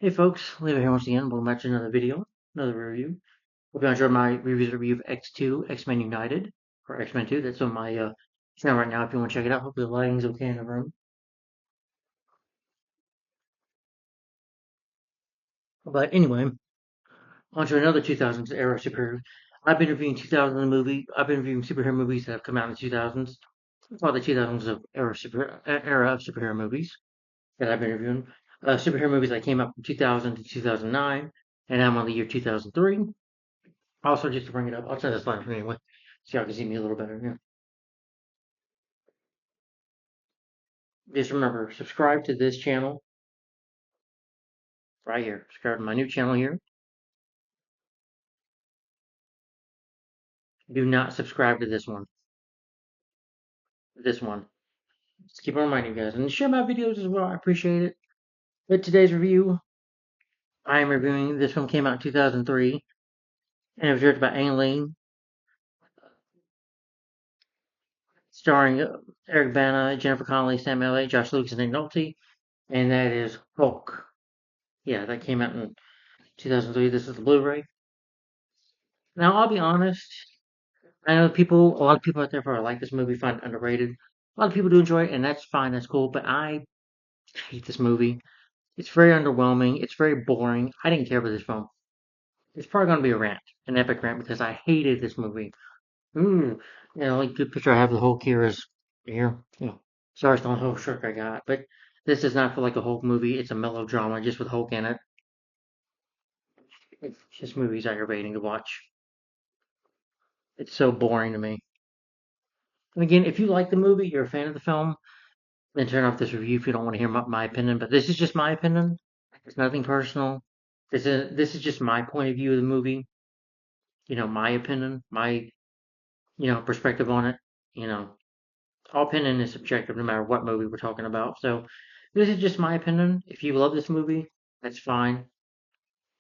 Hey folks, Levi here once again. Welcome back to another video, another review. Hope you enjoyed my review of X2, X-Men United, or X-Men 2. That's on my channel right now if you want to check it out. Hopefully the lighting's okay in the room. But anyway, on to another 2000s era superhero. I've been reviewing 2000 movie. I've been reviewing superhero movies that have come out in the 2000s. Well, the 2000s of era of superhero movies that I've been reviewing. Superhero movies that came out from 2000 to 2009, and I'm on the year 2003. Also, just to bring it up, I'll turn this light for anyway, so y'all can see me a little better. Yeah. Just remember, subscribe to this channel right here. Subscribe to my new channel here. Do not subscribe to this one. This one. Just keep on reminding you guys. And share my videos as well. I appreciate it. But today's review, I am reviewing, this film came out in 2003, and it was directed by Ang Lee, starring Eric Bana, Jennifer Connelly, Sam Elliott, Josh Lucas, and Nick Nolte. And that is Hulk. Yeah, that came out in 2003. This is the Blu-ray. Now, I'll be honest. I know a lot of people out there probably like this movie, find it underrated. A lot of people do enjoy it, and that's fine, that's cool. But I hate this movie. It's very underwhelming. It's very boring. I didn't care for this film. It's probably going to be a rant, an epic rant, because I hated this movie. Like good picture I have the Hulk here is here. Sorry, it's not the whole shirt I got, but this does not feel like a Hulk movie. It's a melodrama just with Hulk in it. This movie's aggravating to watch. It's so boring to me. And again, if you like the movie, you're a fan of the film, then turn off this review if you don't want to hear my opinion. But this is just my opinion. It's nothing personal. This is just my point of view of the movie. My opinion, my perspective on it. You know, all opinion is subjective, no matter what movie we're talking about. So this is just my opinion. If you love this movie, that's fine.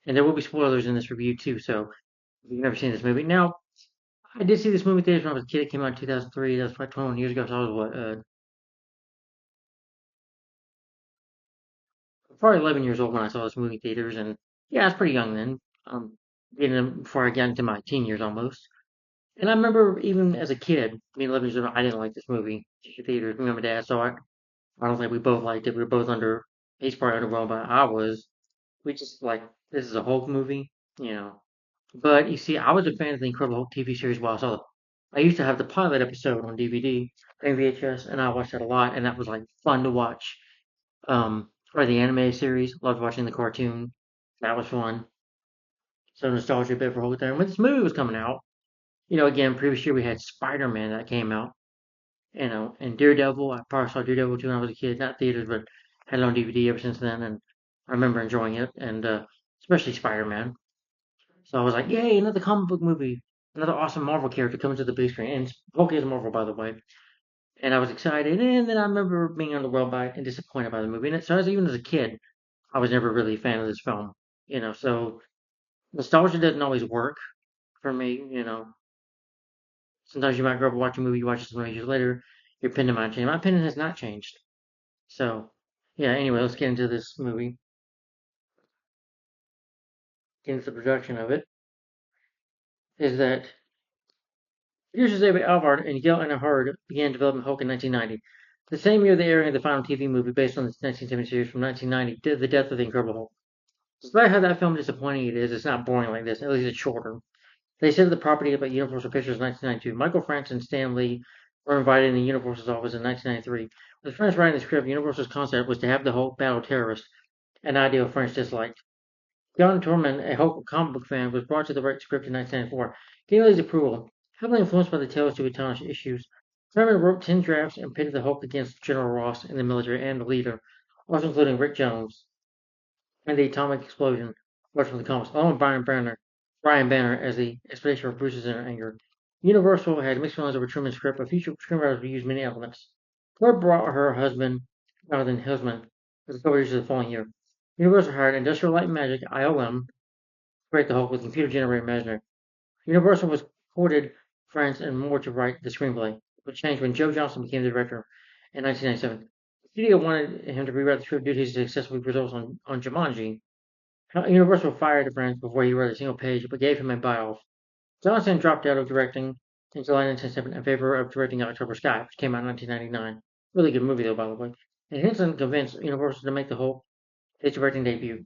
And there will be spoilers in this review too. So if you've never seen this movie, now I did see this movie theaters when I was a kid. It came out in 2003. That was probably 21 years ago. So I was what, probably 11 years old when I saw this movie in theaters, and yeah, I was pretty young then. Before I got into my teen years almost. And I remember even as a kid, being 11 years old, I didn't like this movie in theaters. Me and my dad saw it. I don't think we both liked it. We were both he's probably underwhelmed, but I was. We just like, this is a Hulk movie, you know. But you see, I was a fan of the Incredible Hulk TV series while I saw it. I used to have the pilot episode on DVD and VHS, and I watched that a lot, and that was like fun to watch. Or the anime series. Loved watching the cartoon. That was fun. So nostalgia bit for Hulk there. And when this movie was coming out, again, previous year we had Spider-Man that came out, and Daredevil. I probably saw Daredevil too when I was a kid, not theaters, but had it on DVD ever since then, and I remember enjoying it, and especially Spider-Man. So I was like, yay, another comic book movie, another awesome Marvel character coming to the big screen. And Hulk is Marvel, by the way. And I was excited, and then I remember being underwhelmed by it and disappointed by the movie. And so even as a kid, I was never really a fan of this film. So nostalgia doesn't always work for me. Sometimes you might grow up watching a movie, you watch it some years later, your opinion might change. My opinion has not changed. So, yeah, anyway, let's get into this movie, get into the production of it. Is that producers David Alvord and Gail Anna Hurd began developing Hulk in 1990. The same year they aired the final TV movie based on the 1970 series from 1990, The Death of the Incredible Hulk. Despite how that film disappointing it is, it's not boring like this. At least it's shorter. They set the property up at Universal Pictures in 1992. Michael Franks and Stan Lee were invited in the Universal's office in 1993. With Franks writing the script, Universal's concept was to have the Hulk battle terrorists, an idea Franks disliked. John Torman, a Hulk comic book fan, was brought to the right script in 1994. Getting Lee's approval, heavily influenced by the Tales to Astonish issues, Torman wrote 10 drafts and pitted the Hulk against General Ross in the military and the leader, also including Rick Jones and the atomic explosion was from the comics, along with Brian Banner as the explanation for Bruce's inner anger. Universal had mixed feelings over Truman's script, but future screenwriters reused many elements. Ford brought her husband, Jonathan Hillsman, as the co-producer the following year. Universal hired Industrial Light and Magic, ILM, to create the Hulk with computer-generated imaginary. Universal was courted friends and more to write the screenplay, which changed when Joe Johnston became the director in 1997. The studio wanted him to rewrite the script due to his successful results on Jumanji, Universal fired the branch before he wrote a single page, but gave him a buy-off. Johnson dropped out of directing in July 1977 in favor of directing October Sky, which came out in 1999. Really good movie, though, by the way. And Henson convinced Universal to make the Hulk his directing debut.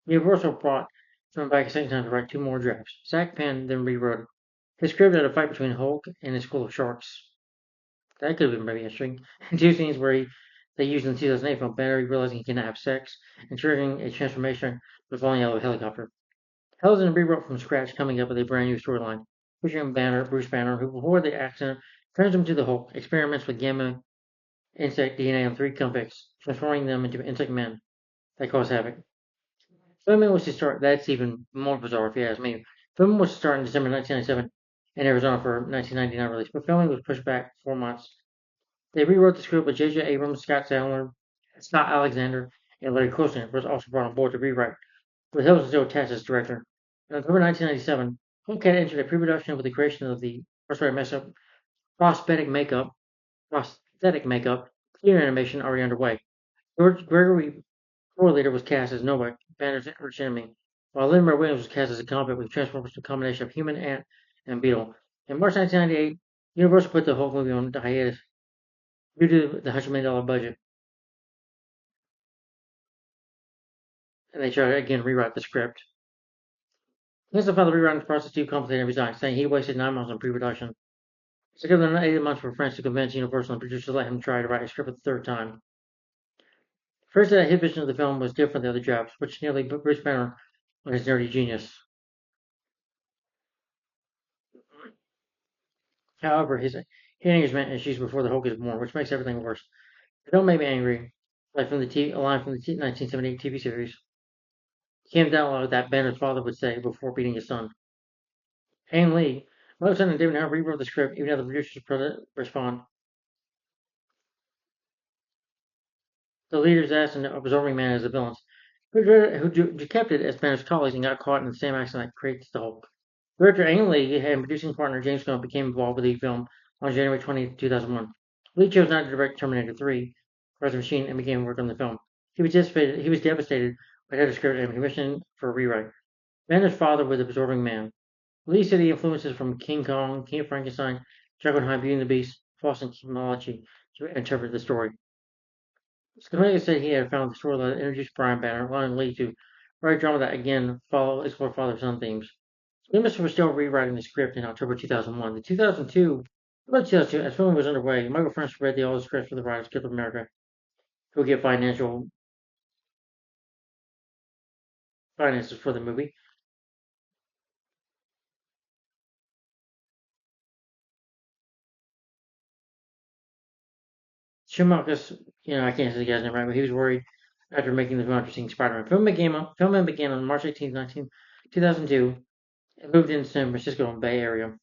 Universal brought him back a second time to write two more drafts. Zach Penn then rewrote it. His script had a fight between Hulk and his school of sharks. That could have been very interesting. Two scenes where they used in the 2008 film Banner realizing he cannot have sex and triggering a transformation with falling out of a helicopter. Helson rewrote from scratch, coming up with a brand new storyline, featuring Bruce Banner, who before the accident turns him to the Hulk, experiments with gamma insect DNA on three convicts, transforming them into insect men that cause havoc. Filming was to start, that's even more bizarre if you ask me. Filming was to start in December 1997 in Arizona for 1999 release, but filming was pushed back 4 months. They rewrote the script with J.J. Abrams, Scott Sandler, Scott Alexander, and Larry Closner was also brought on board to rewrite, with Hilton still attached as director. In October 1997, Hulk had entered a pre-production with the creation of the prosthetic makeup, prosthetic makeup, theater animation already underway. George Gregory Correlator was cast as Novak, Banner's arch enemy, while Lin-Manuel Williams was cast as a combat with Transformers, a combination of human, ant, and beetle. In March 1998, Universal put the Hulk movie on hiatus due to the $100 million budget, and they tried to again rewrite the script. Henson found the rewriting process too complicated and resigned, saying he wasted 9 months on pre-production. It took him 8 months for friends to convince Universal and producers to let him try to write a script a third time. First, his vision of the film was different than the other jobs, which nearly put Bruce Banner on his nerdy genius. However, his management issues before the Hulk is born, which makes everything worse. It don't make me angry. Like from a line from the 1978 TV series. Came down that Banner's father would say before beating his son. Ang Lee, Mosen and David Howard rewrote the script, even though the producers respond. The leader's ass and absorbing man as the villains, who kept it as Banner's colleagues and got caught in the same accident that creates the Hulk. Director Ang Lee and producing partner James Gunn became involved with the film on January 20, 2001. Lee chose not to direct Terminator 3, Rise of the Machine, and began work on the film. He was devastated but had a script and commissioned for a rewrite. Banner's father was absorbing man. Lee said he influences from King Kong, King of Frankenstein, Jekyll and Hyde, Beauty and the Beast, False mythology to interpret the story. Scalia said he had found the story that introduced Brian Banner, allowing Lee to write drama that again explore father-son themes. Loomis was still rewriting the script in October 2001. In 2002, as filming was underway, Michael French read all the scripts for the Writers Guild of America, who would get finances for the movie. Schumacher's, I can't say the guy's name right, but he was worried after making the film after seeing Spider-Man. Filming began on March 18, 2002, and moved into San Francisco and Bay Area.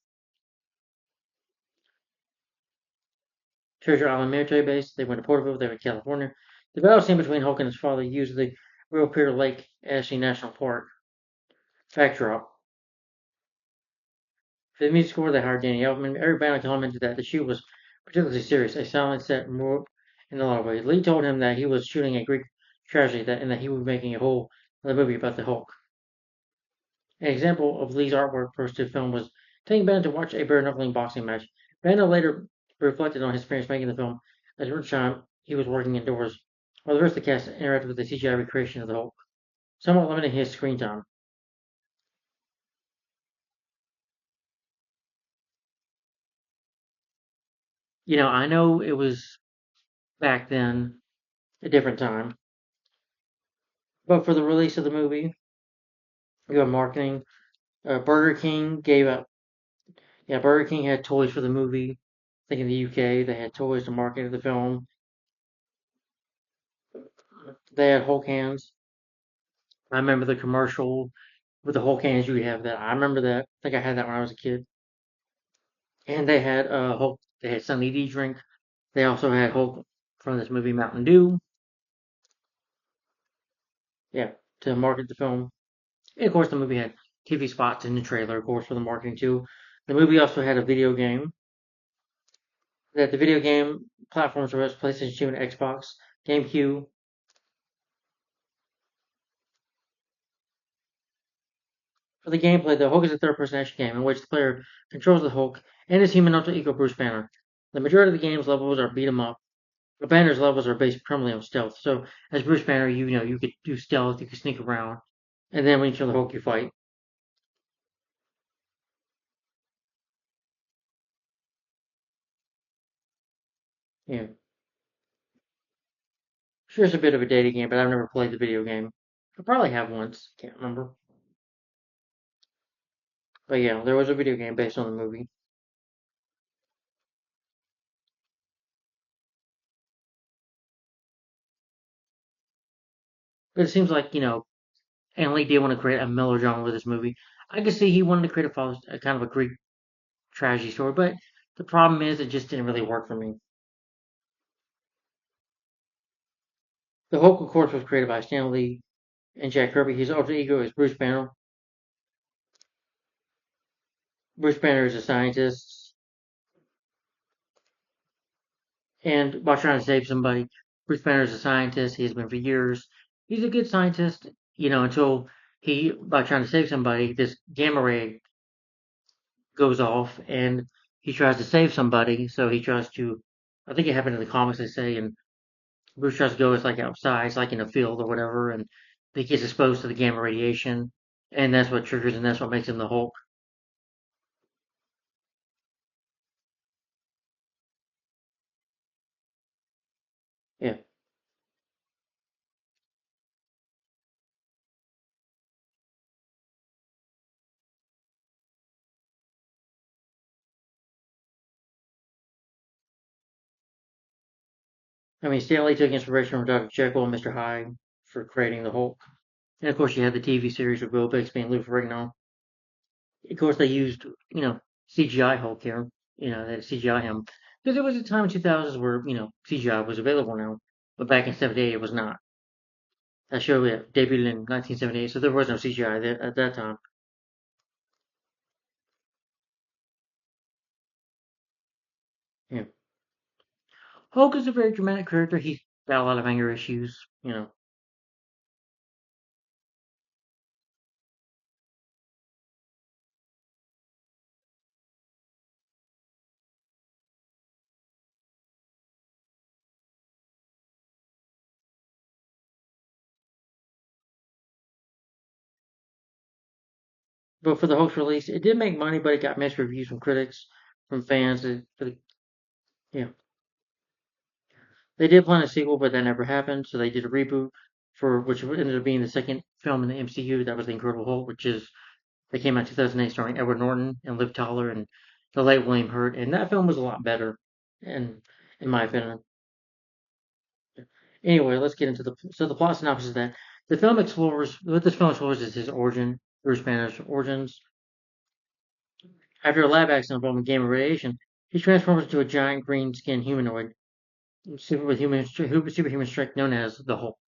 Treasure Island military base. They went to Porterville. They went to California. The battle scene between Hulk and his father used the Real Pier Lake Ashley National Park backdrop. For the music score, they hired Danny Elfman. Every band commented that the shoot was particularly serious, a silent set more in a lot of ways. Lee told him that he was shooting a Greek tragedy and that he was making a whole other movie about the Hulk. An example of Lee's artwork approach to the film was taking Ben to watch a bare knuckling boxing match. Ben later reflected on his experience making the film, as at which time he was working indoors, while the rest of the cast interacted with the CGI recreation of the Hulk, somewhat limiting his screen time. I know it was back then a different time, but for the release of the movie, you have marketing. Burger King gave up. Yeah, Burger King had toys for the movie. I think in the UK they had toys to market the film. They had Hulk hands. I remember the commercial with the Hulk hands. You would have that. I remember that. I think I had that when I was a kid. And they had Hulk. They had Sunny D drink. They also had Hulk from this movie Mountain Dew. Yeah, to market the film. And of course, the movie had TV spots in the trailer, of course, for the marketing too. The movie also had a video game. That the video game platforms were PlayStation 2 and Xbox, GameCube, For the gameplay, the Hulk is a third-person action game in which the player controls the Hulk and his human alter ego Bruce Banner. The majority of the game's levels are beat 'em up, but Banner's levels are based primarily on stealth. So as Bruce Banner, you could do stealth, you could sneak around, and then when you kill the Hulk, you fight. Yeah, sure, it's a bit of a dating game, but I've never played the video game. I probably have once, can't remember. But yeah, there was a video game based on the movie. But it seems like Ang Lee did want to create a melodrama with this movie. I could see he wanted to create a kind of a Greek tragedy story, but the problem is it just didn't really work for me. The Hulk, of course, was created by Stan Lee and Jack Kirby. His alter ego is Bruce Banner. Bruce Banner is a scientist, and while trying to save somebody, Bruce Banner is a scientist. He has been for years. He's a good scientist, until by trying to save somebody, this gamma ray goes off, and he tries to save somebody. So he tries to, I think it happened in the comics, they say, and Bruce tries to go, it's like outside, it's like in a field or whatever, and he gets exposed to the gamma radiation, and that's what triggers, and that's what makes him the Hulk. Yeah. I mean, Stanley took inspiration from Dr. Jekyll and Mr. Hyde for creating the Hulk. And of course, you had the TV series with Bill Bixby and Lou Ferrigno. Of course, they used, CGI Hulk here, they CGI him. Because there was a time in 2000s where, CGI was available now. But back in 78, it was not. That show debuted in 1978, so there was no CGI there at that time. Yeah. Hulk is a very dramatic character. He's got a lot of anger issues. But for the Hulk's release, it did make money, but it got mixed reviews from critics, from fans. Yeah, they did plan a sequel, but that never happened. So they did a reboot for which ended up being the second film in the MCU. That was the Incredible Hulk, which is they came out in 2008, starring Edward Norton and Liv Tyler and the late William Hurt, and that film was a lot better, in my opinion. Anyway, let's get into the plot synopsis of that. The film explores what this film explores is his origin, Bruce Banner's origins. After a lab accident involving gamma radiation, he transforms into a giant green-skinned humanoid superhuman strength known as the Hulk.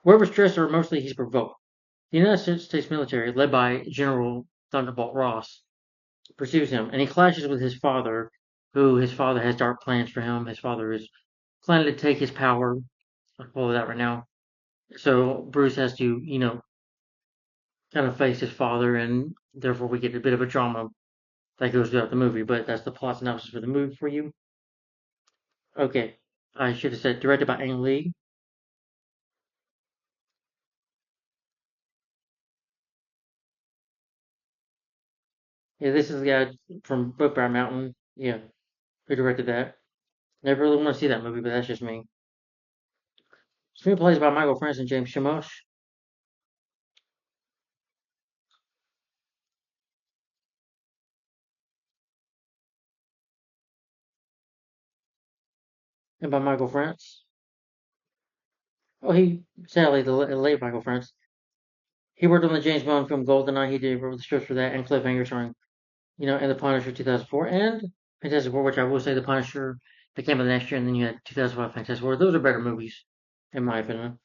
Wherever stressed or emotionally he's provoked, the United States military, led by General Thunderbolt Ross, pursues him, and he clashes with his father, who his father has dark plans for him. His father is planning to take his power. I'll follow that right now. So Bruce has to, kind of face his father, and therefore we get a bit of a drama that goes throughout the movie. But that's the plot synopsis for the movie for you. Okay, I should have said directed by Ang Lee. Yeah, this is the guy from Brokeback Mountain. Yeah, who directed that. Never really want to see that movie, but that's just me. Screenplays by Michael France and James Shimosh. And by Michael France. Oh, he sadly the late Michael France. He worked on the James Bond film GoldenEye. He did wrote the scripts for that and Cliffhanger, starring and The Punisher 2004 and Fantastic Four, which I will say The Punisher that came out the next year, and then you had 2005 Fantastic Four. Those are better movies, in my opinion.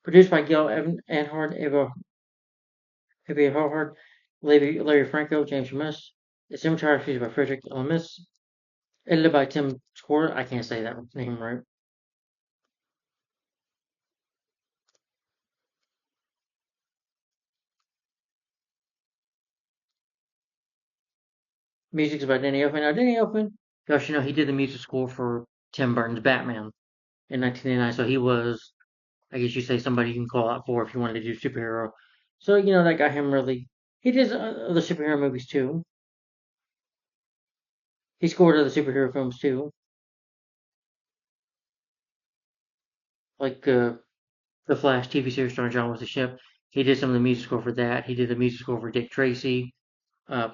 Produced by Gil Anhard, Eva Howard, Larry Franco, James Shimosh. The cinematography is by Frederick Lamis. Edited by Tim Score. I can't say that name right. Music's by Danny Elfman. Now, Danny Elfman, you should know he did the music score for Tim Burton's Batman in 1989. So he was, I guess you say, somebody you can call out for if you wanted to do superhero. So, that got him really. He did other superhero movies too. He scored other superhero films too, like the Flash TV series starring John with the Ship. He did some of the music score for that. He did the music score for Dick Tracy,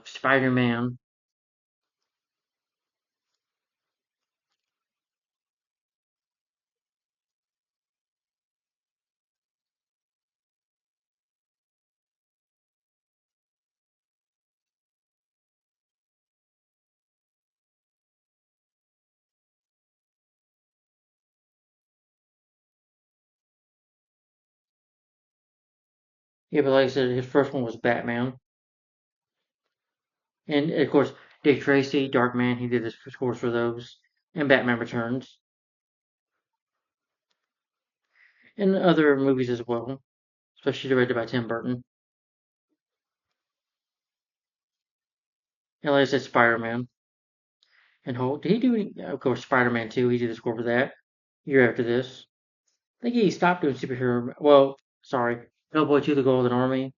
Spider Man. Yeah, but like I said, his first one was Batman. And of course, Dick Tracy, Darkman, he did the scores for those. And Batman Returns. And other movies as well, especially directed by Tim Burton. And like I said, Spider Man and Hulk. Did he do any? Of course, Spider Man 2, he did the score for that. Year after this. I think he stopped doing superhero. Well, sorry. Hellboy 2, The Golden Army.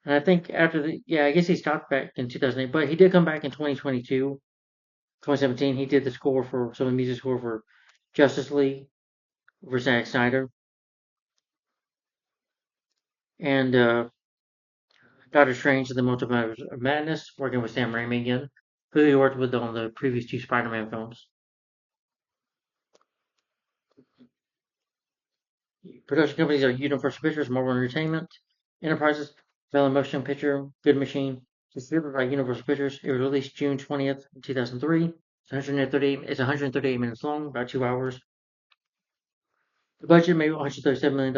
And I think after yeah, I guess he stopped back in 2008, but he did come back in 2022, 2017. He did the score for some of the music score for Justice League for Zack Snyder and Doctor Strange and the Multiverse of Madness, working with Sam Raimi again, who he worked with on the previous two Spider-Man films. Production companies are Universal Pictures, Marvel Entertainment, Enterprises, Bell Motion Picture, Good Machine, distributed by Universal Pictures. It was released June 20th, 2003. It's 138 minutes long, about 2 hours. The budget made $137 million.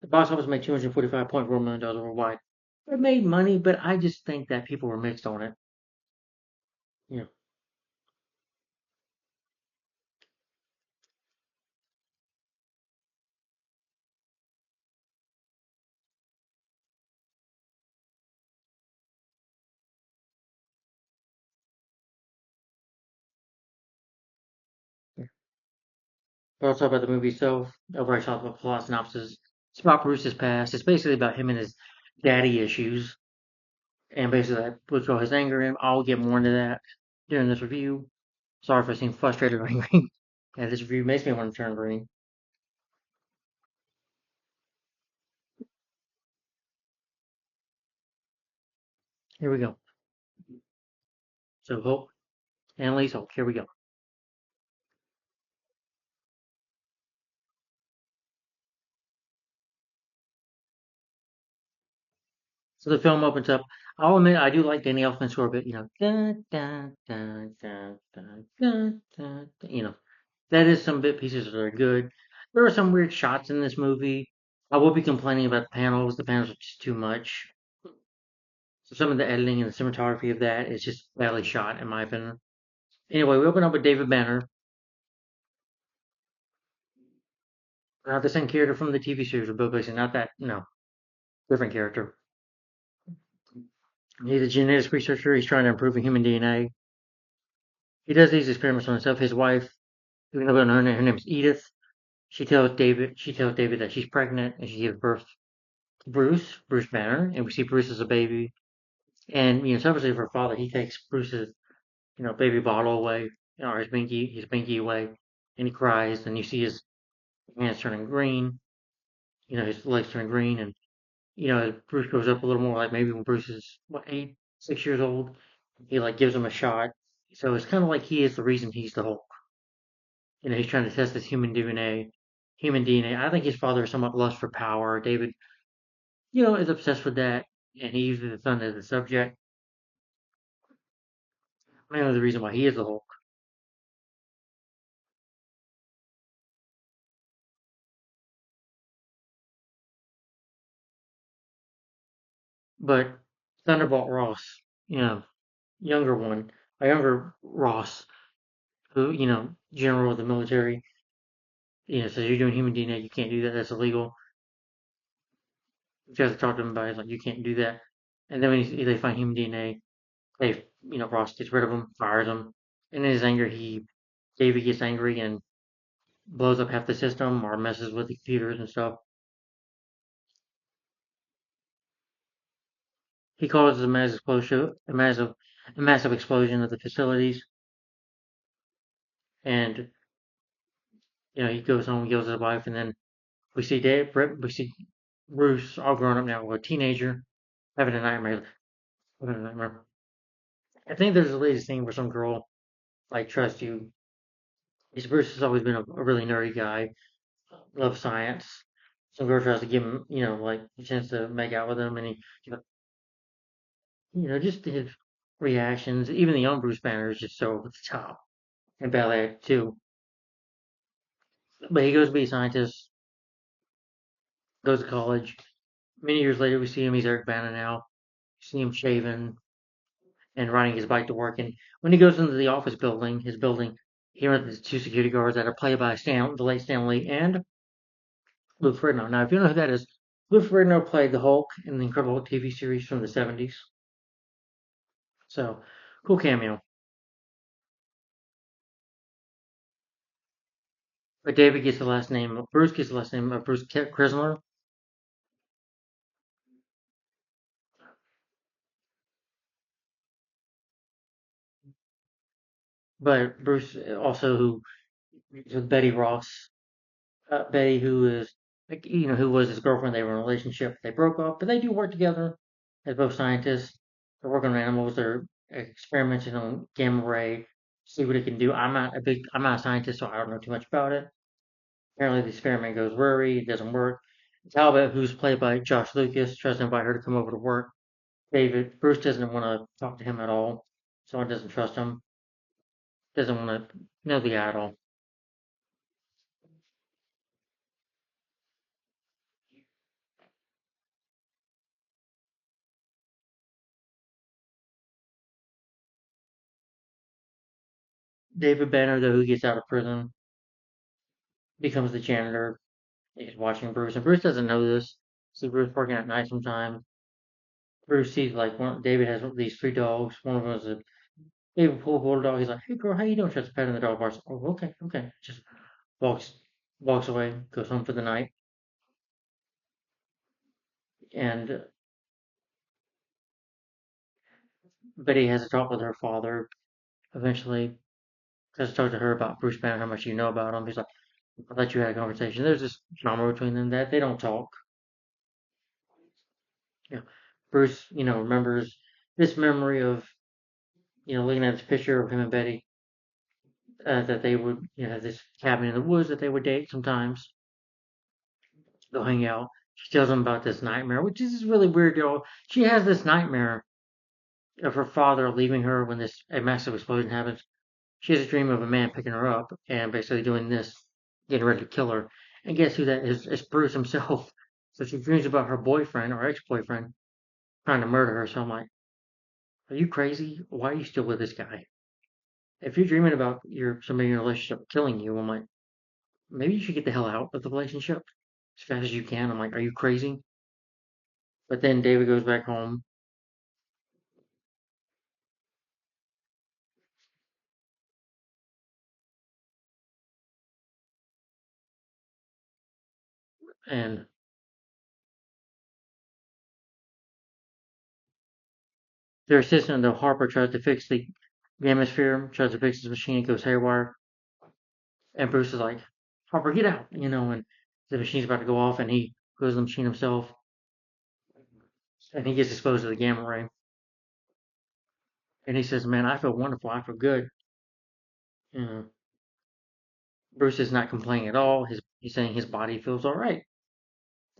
The box office made $245.4 million worldwide. It made money, but I just think that people were mixed on it. You know, but I'll talk about the movie itself. Over I talk about plot synopsis. It's about Bruce's past. It's basically about him and his daddy issues, and basically that puts all his anger in. I'll get more into that during this review. Sorry if I seem frustrated or angry. Yeah, this review makes me want to turn green. Here we go. So Hulk, Annalise Hulk. Here we go. So the film opens up. I'll admit I do like Danny Elfman's score, but dun, dun, dun, dun, dun, dun, dun, dun, that is some bit pieces that are good. There are some weird shots in this movie. I will be complaining about the panels. The panels are just too much. So some of the editing and the cinematography of that is just badly shot, in my opinion. Anyway, we open up with David Banner, not the same character from the TV series of Bill Gleason. Not that, no, different character. He's a genetics researcher. He's trying to improve human DNA. He does these experiments on himself. His wife, even though her name's Edith, she tells David that she's pregnant and she gives birth to Bruce Banner, and we see Bruce as a baby. And selfishly for her father, he takes Bruce's baby bottle away, or his binky away, and he cries. And you see his hands turning green, his legs turn green, and as Bruce grows up a little more, like maybe when Bruce is what 8, 6 years old, he like gives him a shot. So it's kind of like he is the reason he's the Hulk. He's trying to test this human DNA. Human DNA. I think his father is somewhat lust for power. David, is obsessed with that, and he uses the son as a subject. Mainly the reason why he is the Hulk. But Thunderbolt Ross, younger one, a younger Ross, who, general of the military, says you're doing human DNA, you can't do that, that's illegal. He tries to talk to him about it. He's like, you can't do that. And then when they find human DNA, Ross gets rid of him, fires him. And in his anger, David gets angry and blows up half the system or messes with the computers and stuff. He causes a massive explosion of the facilities, and he goes home, kills his wife, and then we see Bruce, all grown up now, a teenager, having a nightmare. Having a nightmare. I think there's a latest thing where some girl like trusts you. Because Bruce has always been a really nerdy guy, loves science. Some girl tries to give him, like a chance to make out with him, and just his reactions. Even the young Bruce Banner is just so over the top and ballet too. But he goes to be a scientist, goes to college. Many years later, we see him. He's Eric Bana now. We see him shaving and riding his bike to work. And when he goes into the office building, his building, he runs into two security guards that are played by the late Stanley and Lou Ferrigno. Now, if you know who that is, Lou Ferrigno played the Hulk in the Incredible Hulk TV series from the 70s. So, cool cameo. But Bruce gets the last name of Bruce Chrysler. But Bruce also, who with Betty Ross, Betty, who is, like, who was his girlfriend. They were in a relationship. They broke up, but they do work together as both scientists. They're working on animals. They're experimenting on gamma ray, see what it can do. I'm not a scientist, so I don't know too much about it. Apparently, the experiment goes rurry. It doesn't work. Talbot, who's played by Josh Lucas, tries to invite her to come over to work. Bruce doesn't want to talk to him at all. Someone doesn't trust him. Doesn't want to know the guy at all. David Banner, though, who gets out of prison, becomes the janitor. He's watching Bruce, and Bruce doesn't know this. See Bruce working at night sometimes. Bruce sees like David has these three dogs. One of them is a David Pool dog. He's like, "Hey girl, how you doing?" Tries to pet in the dog barks. Oh, okay, okay. Just walks walks away, goes home for the night, and Betty has a talk with her father. Eventually, tries to talk to her about Bruce Banner, how much you know about him. He's like, "I thought you had a conversation." There's this drama between them that they don't talk. You know, Bruce, remembers this memory of looking at this picture of him and Betty, that they would, have this cabin in the woods that they would date sometimes. They'll hang out. She tells him about this nightmare, which is really weird, though. She has this nightmare of her father leaving her when a massive explosion happens. She has a dream of a man picking her up and basically doing this, getting ready to kill her. And guess who that is? It's Bruce himself. So she dreams about her boyfriend or ex-boyfriend trying to murder her. So I'm like, are you crazy? Why are you still with this guy? If you're dreaming about somebody in a relationship killing you, I'm like, maybe you should get the hell out of the relationship as fast as you can. I'm like, are you crazy? But then David goes back home and their assistant, the Harper, tries to fix the atmosphere, tries to fix his machine, it goes haywire. And Bruce is like, Harper, get out, and the machine's about to go off and he goes to the machine himself and he gets exposed to the gamma ray. And he says, man, I feel wonderful. I feel good. You know, Bruce is not complaining at all. He's saying his body feels all right.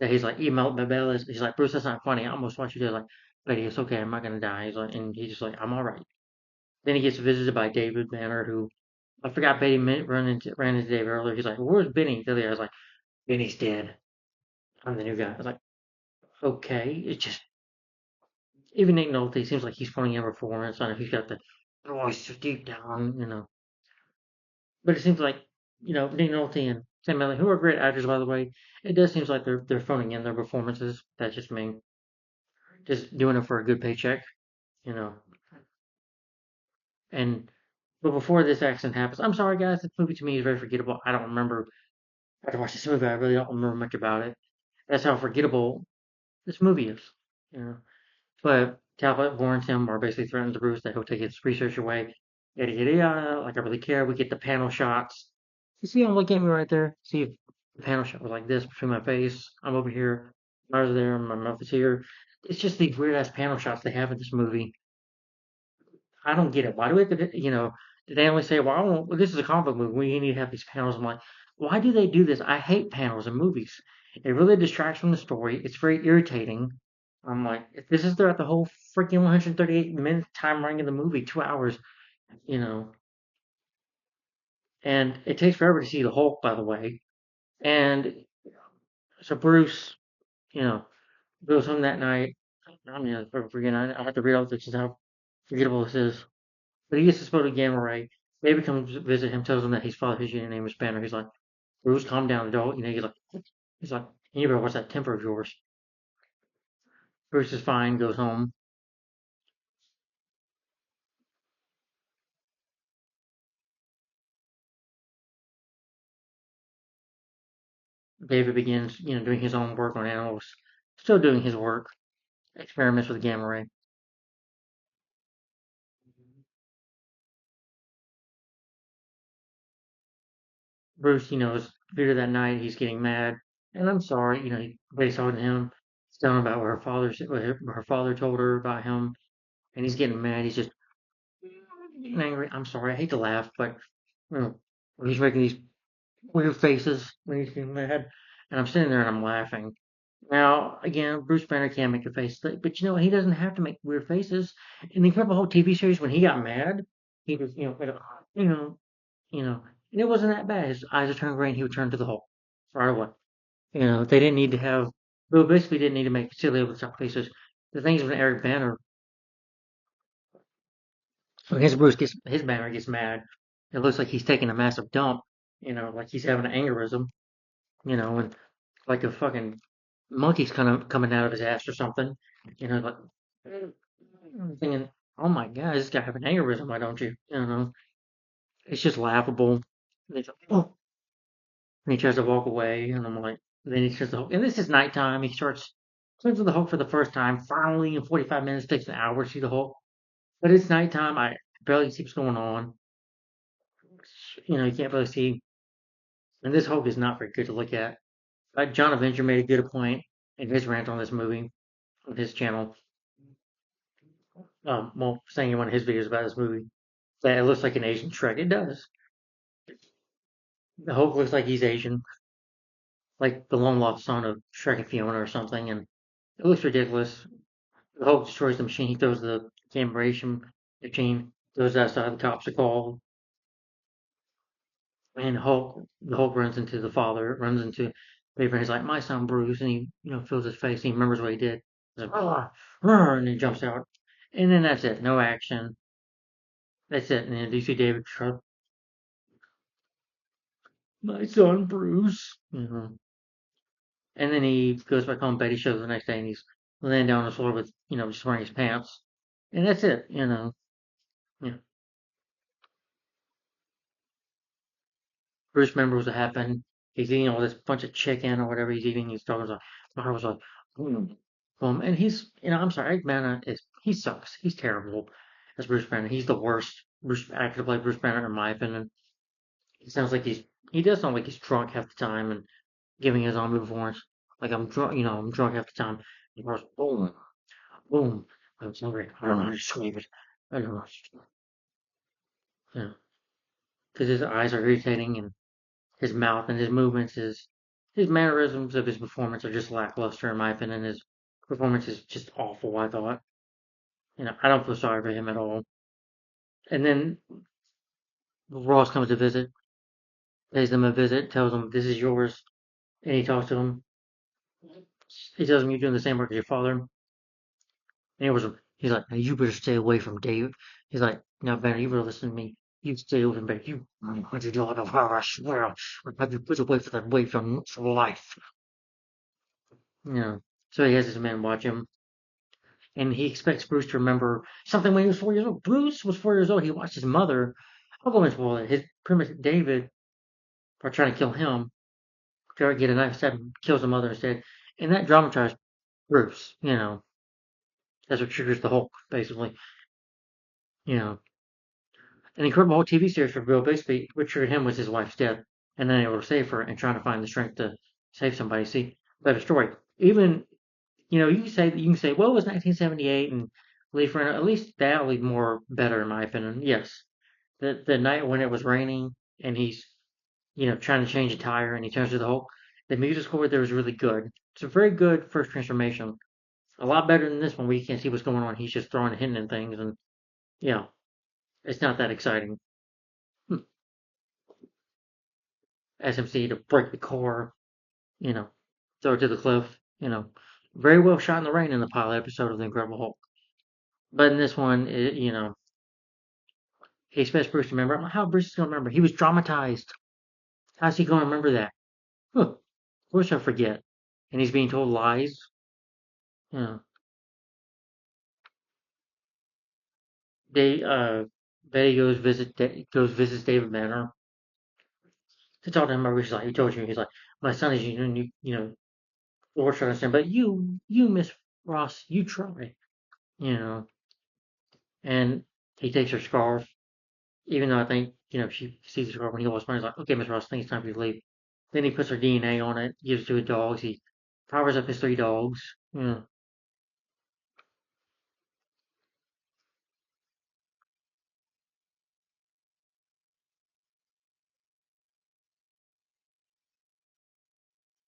That he's like, email my bell is. He's like, Bruce, that's not funny. I almost want you to like, lady, it's okay. I'm not gonna die. He's like, and he's just like, I'm all right. Then he gets visited by David Banner, who I forgot ran into David earlier. He's like, where's Benny? The other guy was like, Benny's dead. I'm the new guy. I was like, okay. It's just even Nick Nolte seems like he's putting in a performance. I don't know if he's got the voice so deep down. But it seems like Nick Nolte and Sam Elliott, who are great actors, by the way. It does seem like they're phoning in their performances. That's just me, just doing it for a good paycheck, you know. And but before this accident happens, I'm sorry, guys. This movie to me is very forgettable. I don't remember. After watching this movie, I really don't remember much about it. That's how forgettable this movie is, you know. But Talbot warns him, or basically threatens Bruce that he'll take his research away. Yada yada yada. Like I really care. We get the panel shots. You see him look at me right there? See if the panel shot was like this between my face. I'm over here. My eyes are there. My mouth is here. It's just these weird ass panel shots they have in this movie. I don't get it. Why do we have to, did they only say, well, this is a comic book movie. We need to have these panels. I'm like, why do they do this? I hate panels in movies. It really distracts from the story. It's very irritating. I'm like, if this is throughout the whole freaking 138-minute time running of the movie, 2 hours, you know, and it takes forever to see the Hulk, by the way. And so Bruce, you know, goes home that night. I mean, I have to read all this, is how forgettable this is. But he gets to spoke to Gamma Ray. Baby comes to visit him, tells him that his father, his name is Banner. He's like, Bruce, calm down, adult. He's like, you better watch that temper of yours. Bruce is fine, goes home. David begins, doing his own work on animals, still doing his work, experiments with Gamma Ray. Bruce, is later that night, he's getting mad, and I'm sorry, he's talking to him, he's telling him about what her father told her about him, and he's getting mad. He's just getting angry. I'm sorry, I hate to laugh, but you know, he's making these weird faces when he's getting mad, and I'm sitting there and I'm laughing. Now, again, Bruce Banner can make a face, but he doesn't have to make weird faces. In the Incredible Hulk TV series, when he got mad, he was, you know, and it wasn't that bad. His eyes would turn gray, and he would turn to the Hulk right away. They didn't need to have, well, basically didn't need to make silly over the top faces. The things when Eric Banner, when his Banner gets mad, it looks like he's taking a massive dump, like he's having an aneurysm, and like a fucking monkey's kind of coming out of his ass or something. Like I'm thinking, oh my god, this guy have an aneurysm, why don't you? It's just laughable. And he's like, oh, and he tries to walk away, and I'm like, then he turns the Hulk, and this is nighttime. He turns to the Hulk for the first time. Finally, in 45 minutes, takes an hour to see the Hulk, but it's nighttime. I barely see what's going on. You can't really see, and this Hulk is not very good to look at. John Avenger made a good point in his rant on this movie on his channel. Well, saying in one of his videos about this movie that it looks like an Asian Shrek. It does. The Hulk looks like he's Asian, like the long lost son of Shrek and Fiona or something, and it looks ridiculous. The Hulk destroys the machine. He throws the calibration machine, throws outside. The cops are called, and the Hulk runs into the father, runs into Paper, and he's like, "My son Bruce," and he, feels his face. And he remembers what he did. He's like, "Ah, ah," and he jumps out, and then that's it. No action. That's it. And then do you see David Shrug? My son Bruce. And then he goes back home. Betty shows the next day, and he's laying down on the floor with, just wearing his pants, and that's it. Yeah. Bruce remembers what happened. He's eating all this bunch of chicken or whatever he's eating. He's talking like, my heart was like, boom, boom, and he's, I'm sorry, Eric Bana he sucks. He's terrible as Bruce Banner. He's the worst Bruce actor to play Bruce Banner in my opinion. He sounds like he does sound like he's drunk half the time and giving his own performance. Like I'm drunk, I'm drunk half the time. He goes boom, boom. I'm sorry, I don't know how to describe it. I don't know. Yeah, because his eyes are irritating and his mouth and his movements, his mannerisms of his performance are just lackluster in my opinion. His performance is just awful. I thought, I don't feel sorry for him at all. And then Ross comes to visit, pays them a visit, tells them this is yours, and he talks to him. He tells him you're doing the same work as your father. And he's like, "Now you better stay away from Dave." He's like, "Now, Banner, you better listen to me. You stay with him, but you want to do it of her, I swear. I'll have you put away for that way for life. You know. So he has his men watch him, and he expects Bruce to remember something when he was 4 years old. Bruce was 4 years old. He watched his mother. I'll go into spoil it. His pretty much David are trying to kill him. Jared get a knife stab and kills the mother instead. And that dramatized Bruce, That's what triggers the Hulk, basically. You know. An incredible Hulk TV series for Bill Bixby, what triggered him was his wife's death. And then able to save her and trying to find the strength to save somebody. See, better story. Even, you can say, well, it was 1978 and Lee Friend, at least that would be more better in my opinion. Yes. The night when it was raining and he's, trying to change a tire and he turns to the Hulk, the music score there was really good. It's a very good first transformation. A lot better than this one where you can't see what's going on. He's just throwing a hint in things and yeah, it's not that exciting. Hmm. SMC to break the car, you know, throw it to the cliff. Very well shot in the rain in the pilot episode of The Incredible Hulk. But in this one, he expects Bruce to remember. How Bruce is going to remember? He was traumatized. How's he going to remember that? Huh, of course he'll forget. And he's being told lies. Yeah. They Betty goes visits David Banner to talk to him about Bruce's life. He told you he's like, my son is Lord trying to understand, but you Miss Ross, you try, you know. And he takes her scarf, even though I think she sees the scarf when he walks by. He's like, okay, Miss Ross, I think it's time for you to leave. Then he puts her DNA on it, gives it to his dogs. He powers up his three dogs. Yeah.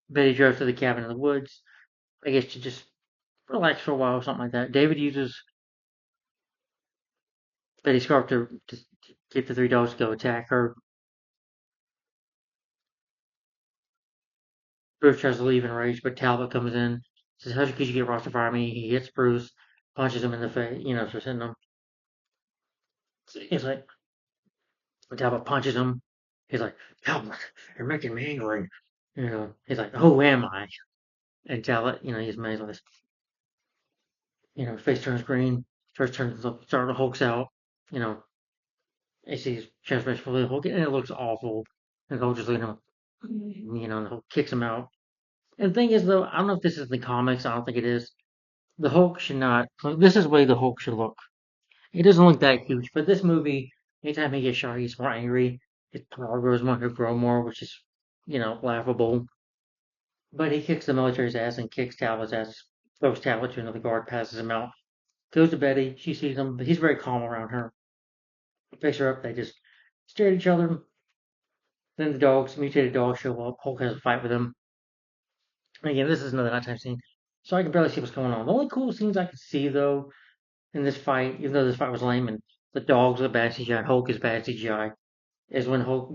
Betty drives to the cabin in the woods. I guess to just relax for a while or something like that. David uses Betty's scarf to get the three dogs to go attack her. Bruce tries to leave in a rage, but Talbot comes in, says, how could you get Ross to fire me? He hits Bruce, punches him in the face, for hitting him. He's like, when Talbot punches him, he's like, Talbot, you're making me angry. He's like, who am I? And Talbot, he's mad, like, his face turns green, start the Hulk's out, you know, he sees transformation for the Hulk, and it looks awful. And the Hulk just, and the Hulk kicks him out. And the thing is, though, I don't know if this is in the comics, I don't think it is. The Hulk should not. This is the way the Hulk should look. He doesn't look that huge, but this movie, anytime he gets shot, he's more angry. His power grows more, he'll grow more, which is, laughable. But he kicks the military's ass and kicks Talbot's ass, throws Talbot to another guard, passes him out. Goes to Betty, she sees him, but he's very calm around her. He picks her up, they just stare at each other. Then the mutated dogs show up. Hulk has a fight with them. And again, this is another nighttime scene, so I can barely see what's going on. The only cool scenes I can see, though, in this fight, even though this fight was lame and the dogs are bad CGI, Hulk is bad CGI, is when Hulk,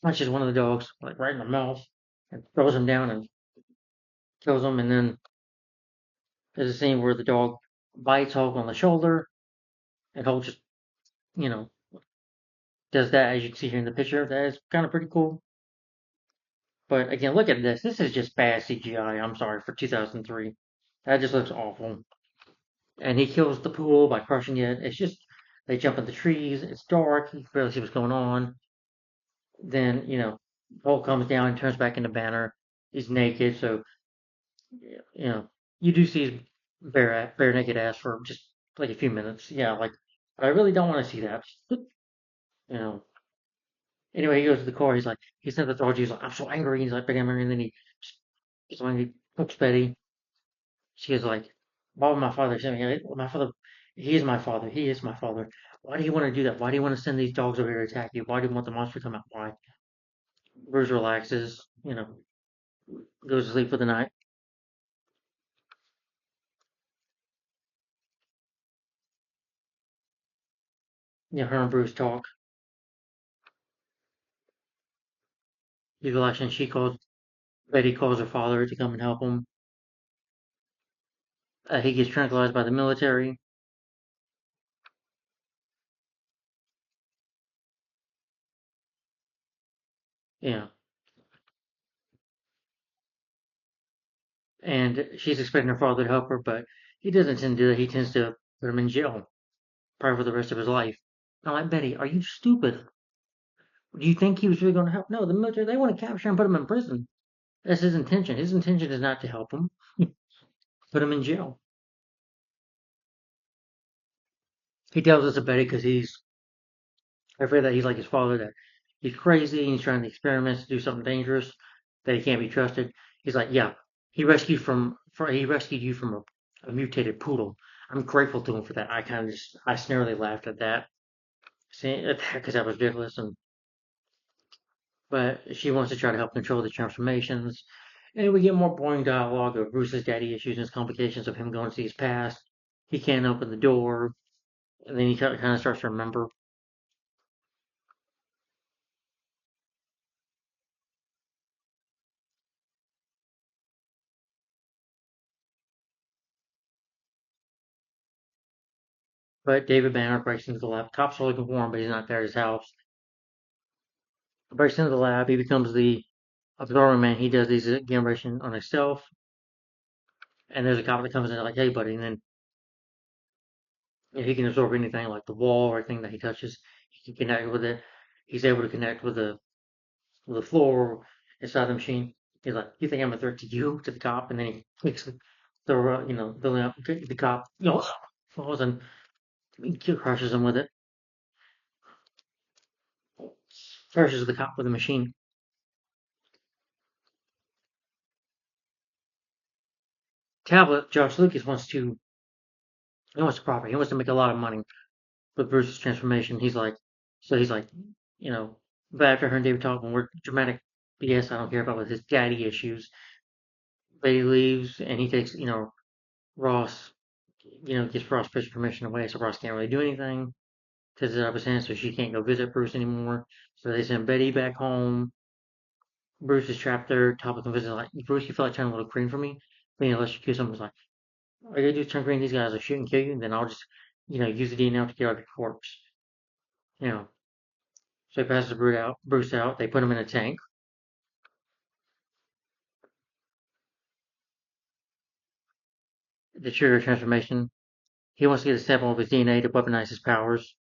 punches one of the dogs like right in the mouth and throws him down and kills him. And then there's a scene where the dog bites Hulk on the shoulder, and Hulk just, you know, does that as you can see here in the picture. That is kind of pretty cool. But again, look at this. This is just bad CGI. I'm sorry for 2003. That just looks awful. And he kills the pool by crushing it. It's just they jump in the trees. It's dark. You can barely see what's going on. Then Hulk comes down and turns back into Banner. He's naked, so you know you do see his bare naked ass for just like a few minutes. Yeah, like I really don't want to see that. you know. Anyway, he goes to the car. He sent the dog. He's like, I'm so angry. He's like, I'm angry. And then he hooks Betty. She is like, why would my father send me? My father, he is my father. He is my father. Why do you want to do that? Why do you want to send these dogs over here to attack you? Why do you want the monster to come out? Why? Bruce relaxes. Goes to sleep for the night. Her and Bruce talk. He's relaxing. Betty calls her father to come and help him. He gets tranquilized by the military. Yeah, and she's expecting her father to help her, but he doesn't tend to do that. He tends to put him in jail, probably for the rest of his life. I'm like, Betty, are you stupid? Do you think he was really going to help? No, the military, they want to capture him and put him in prison. That's his intention. His intention is not to help him, put him in jail. He tells us to Betty because he's afraid that he's like his father, that he's crazy and he's trying to experiment to do something dangerous, that he can't be trusted. He's like, yeah, he rescued you from a mutated poodle. I'm grateful to him for that. I kind of just I snarily laughed at that, because that was ridiculous. And but she wants to try to help control the transformations. And we get more boring dialogue of Bruce's daddy issues and his complications of him going to see his past. He can't open the door, and then he kind of starts to remember. But David Banner breaks into the lab. Cops are looking for him, but he's not there at his house. Breaks into the lab. He becomes the observer man. He does these gamma on himself. And there's a cop that comes in like, hey, buddy. And then he can absorb anything like the wall or anything that he touches. He can connect with it. He's able to connect with the floor inside the machine. He's like, you think I'm a threat to you, to the cop? And then he kicks the lamp. The cop, falls and he crushes him with it. Crushes the cop with the machine. Tablet, Josh Lucas he wants to profit. He wants to make a lot of money with Bruce's transformation. He's like, you know, but after her and David talk, when we're dramatic BS, I don't care about with his daddy issues. Betty leaves and he takes, Ross, gets Ross permission away, so Ross can't really do anything. Takes it out of his hands, so she can't go visit Bruce anymore. So they send Betty back home. Bruce is trapped there. Topic and visit like, Bruce, you feel like turning a little green for me? But unless you kill someone, like, all you gotta do is turn green. These guys will shoot and kill you, and then I'll just, use the DNA to get out your corpse. You know, so he passes Bruce out. They put him in a tank. The trigger transformation. He wants to get a sample of his DNA to weaponize his powers.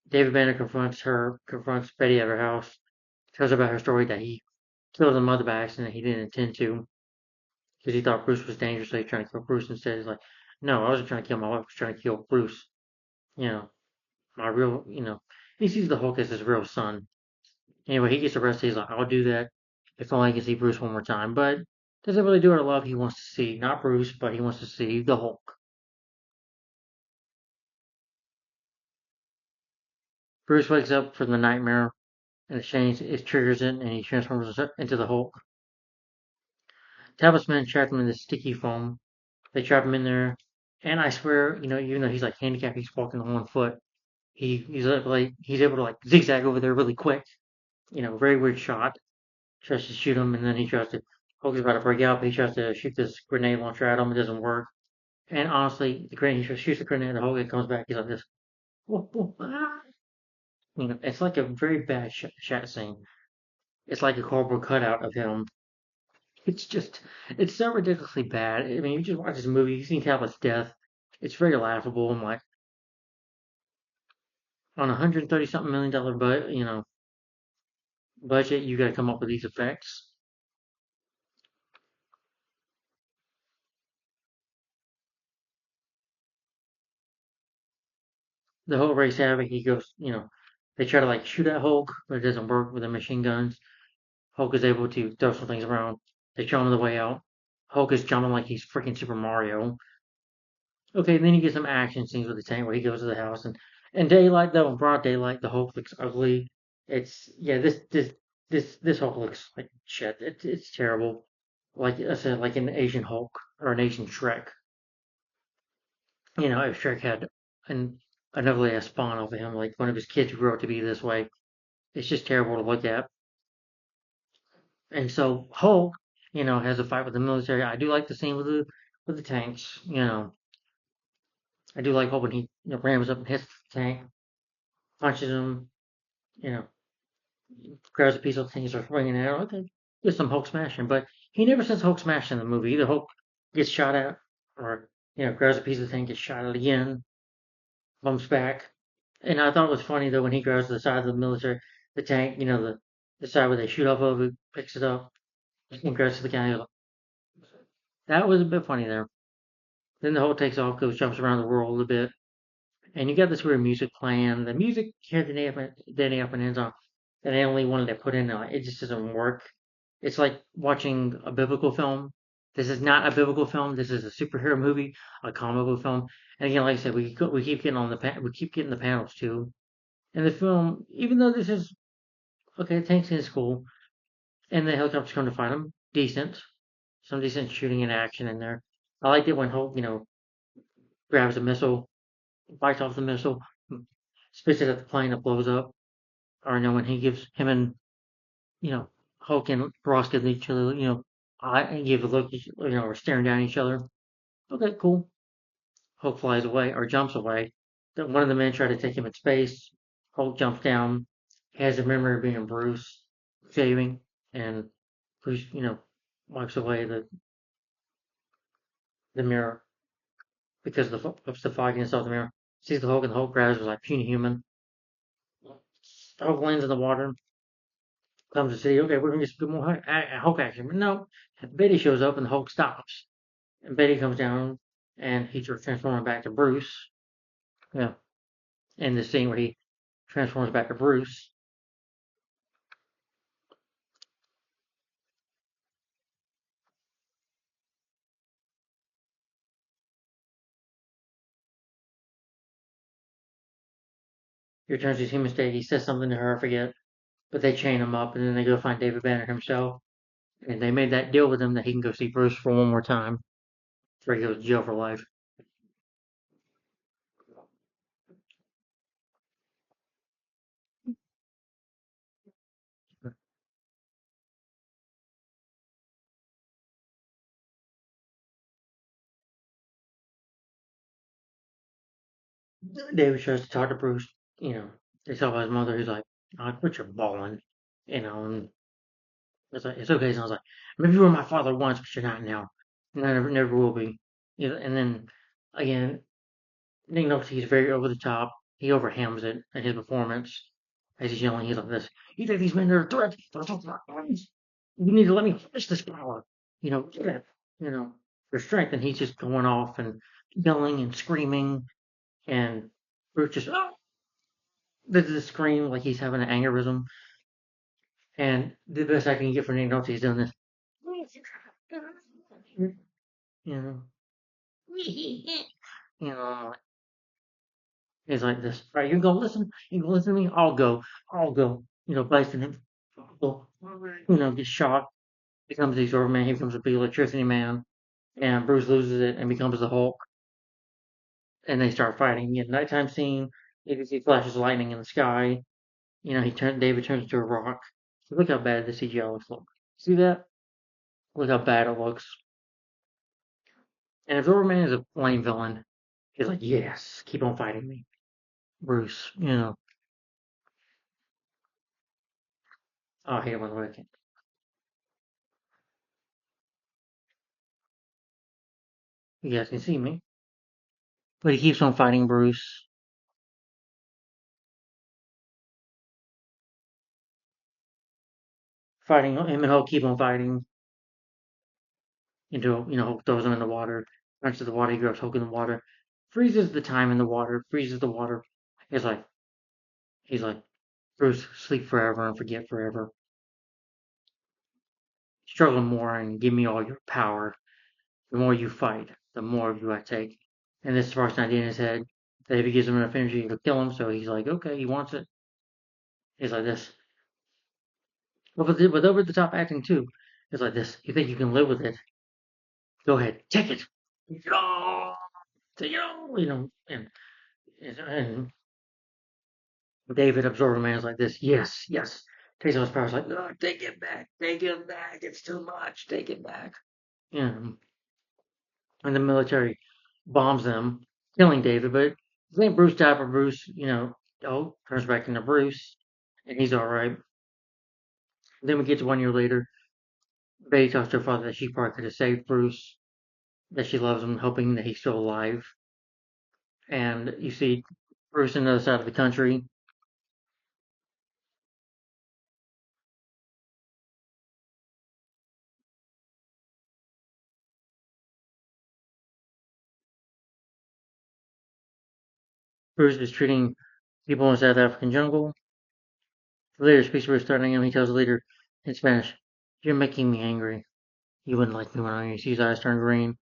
David Banner confronts Betty at her house, tells her about her story that he killed her mother by accident. He didn't intend to because he thought Bruce was dangerous, so he's trying to kill Bruce instead. He's like, no, I wasn't trying to kill my wife. I was trying to kill Bruce. You know, my real, he sees the Hulk as his real son. Anyway, he gets arrested. He's like, I'll do that if only I can see Bruce one more time. But doesn't really do it a lot. He wants to see, not Bruce, but he wants to see the Hulk. Bruce wakes up from the nightmare and it triggers it and he transforms into the Hulk. Tablet's men trap him in this sticky foam. They trap him in there. And I swear, even though he's like handicapped, he's walking on one foot. He's able to like zigzag over there really quick. Very weird shot. Tries to shoot him, and then he tries to. Hulk's about to break out, but he tries to shoot this grenade launcher at him. It doesn't work. And honestly, he shoots the grenade, the Hulk comes back. He's like this. Whoa, whoa, ah. It's like a very bad shot scene. It's like a cardboard cutout of him. It's just, it's so ridiculously bad. I mean, you just watch this movie, you see Talbot's death. It's very laughable. I'm like, on a $130 something million budget, you got to come up with these effects. The whole race havoc. He goes, they try to like shoot at Hulk, but it doesn't work with the machine guns. Hulk is able to throw some things around. They show him the way out. Hulk is jumping like he's freaking Super Mario. Okay, then you get some action scenes with the tank where he goes to the house and daylight though, in broad daylight, the Hulk looks ugly. It's yeah, this Hulk looks like shit. It's terrible. Like I said, like an Asian Hulk or an Asian Shrek. If Shrek had an ugly ass spawn of him, like one of his kids grew up to be this way. It's just terrible to look at. And so Hulk, has a fight with the military. I do like the scene with the tanks. I do like Hulk when he rams up and hits the tank. punches him, you know, grabs a piece of thing, starts swinging at him. Okay, get some Hulk smashing, but he never says Hulk smash in the movie. Either Hulk gets shot at, or grabs a piece of thing, gets shot at again, bumps back. And I thought it was funny though when he grabs the side of the military, the tank, the side where they shoot off of it, picks it up, and grabs the guy. That was a bit funny there. Then the Hulk takes off, goes jumps around the world a little bit, and you got this weird music playing. The music here Danny Elfman on that I only wanted to put in, it just doesn't work. It's like watching a biblical film. This is not a biblical film. This is a superhero movie, a comic book film. And again, like I said, we keep getting we keep getting the panels too. And the film, even though this is okay, the tanks in school and the helicopters come to fight them, decent, some decent shooting and action in there. I liked it when Hulk, grabs a missile, bites off the missile, spits it at the plane that blows up. Or when he gives him and Hulk and Ross give each other, I give a look, we're staring down at each other. Okay, cool. Hulk flies away or jumps away. Then one of the men try to take him in space. Hulk jumps down, has a memory of being Bruce, shaving, and Bruce, wipes away the mirror because of the fogginess of the mirror. Sees the Hulk and the Hulk grabs was like puny human. Hulk lands in the water, comes to see, okay, we're gonna get some good more Hulk action. But no, Betty shows up and the Hulk stops. And Betty comes down and he transforms back to Bruce. Yeah. In the scene where he transforms back to Bruce. He returns to his human state. He says something to her, I forget. But they chain him up and then they go find David Banner himself. And they made that deal with him that he can go see Bruce for one more time before he goes to jail for life. David tries to talk to Bruce. They talk about his mother. He's like, I quit your balling. And it's like, it's okay. So I was like, maybe you were my father once, but you're not now. And I never will be. And then again, Nick Nolte, he's very over the top. He overhams it in his performance as he's yelling. He's like this. You think these men are threats? You need to let me finish this power. Get it. You know, for strength. And he's just going off and yelling and screaming. And Bruce just, oh, does this scream like he's having an aneurysm. And the best I can get for Nick Nolte is doing this. You know, you know, he's like this. All right, you gonna listen? You gonna listen to me? I'll go. I'll go. Bison him. Gets shot. Becomes the Absorber Man. He becomes a big electricity man. And Bruce loses it and becomes the Hulk. And they start fighting. Nighttime scene. You can see flashes of lightning in the sky. David turns into a rock. Look how bad the CGI looks. Look. See that? Look how bad it looks. And Absorber Man is a lame villain. He's like, yes, keep on fighting me. Bruce, oh, I hate him on the way. You guys can see me. But he keeps on fighting Bruce. Fighting him and Hulk keep on fighting until, Hulk throws him in the water. Runs to the water, he grabs Hulk in the water. Freezes the time in the water, freezes the water. He's like, he's like, Bruce, sleep forever and forget forever. Struggle more and give me all your power. The more you fight, the more of you I take. And this sparks an idea in his head that if he gives him enough energy, it'll kill him. So he's like, okay, he wants it. He's like this. Well, with over the top acting too. It's like this. You think you can live with it? Go ahead, take it. Oh, take it all. And David absorbing man is like this. Yes, yes. Takes all his powers like, no, take it back. Take it back. It's too much. Take it back. Yeah. And the military bombs them, killing David. But I think Bruce died for Bruce, Hulk turns back into Bruce, and he's all right. Then we get to 1 year later. Betty talks to her father that she probably could have saved Bruce, that she loves him, hoping that he's still alive. And you see Bruce on the other side of the country. Bruce is treating people in the South African jungle. The leader speaks to Bruce, threatening him. He tells the leader in Spanish, "You're making me angry. You wouldn't like me when you see his eyes turn green."